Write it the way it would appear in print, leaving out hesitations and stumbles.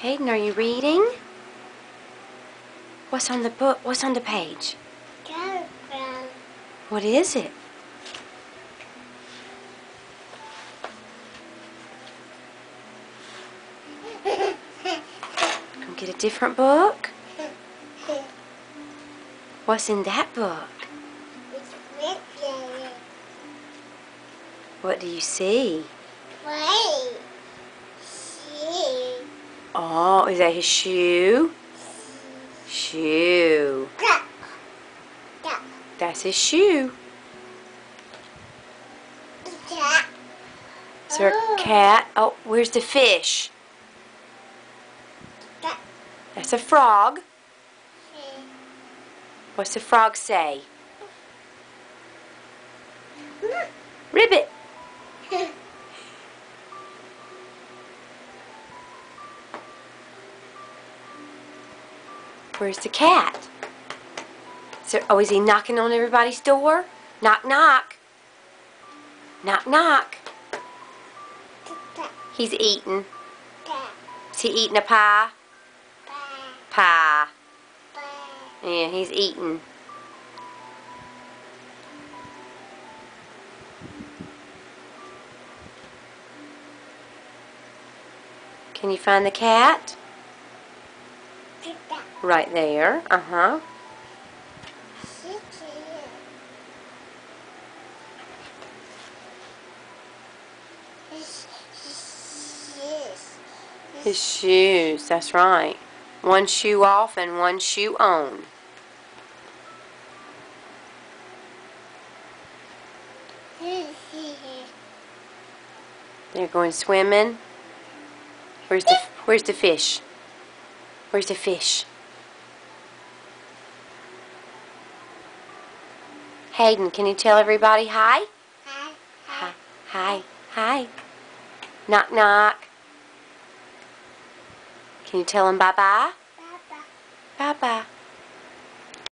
Hayden, are you reading? What's on the book? What's on the page? Telegram. What is it? Come get a different book? What's in that book? It's written. What do you see? Wait. See. Oh, is that his shoe? Shoe. Duck. Duck. That's his shoe. Duck. Is there a cat? Oh, where's the fish? Duck. That's a frog. See. What's the frog say? Ribbit. Where's the cat? Is he knocking on everybody's door? Knock, knock. Knock, knock. Duck. He's eating. Duck. Is he eating a pie? Pie. Duck. Yeah, he's eating. Can you find the cat? Duck. Right there. Uh-huh. His shoes, that's right. One shoe off and one shoe on. They're going swimming. Where's the fish? Where's the fish? Hayden, can you tell everybody hi? Hi. Hi. Hi. Knock, knock. Can you tell them bye-bye? Bye-bye. Bye-bye.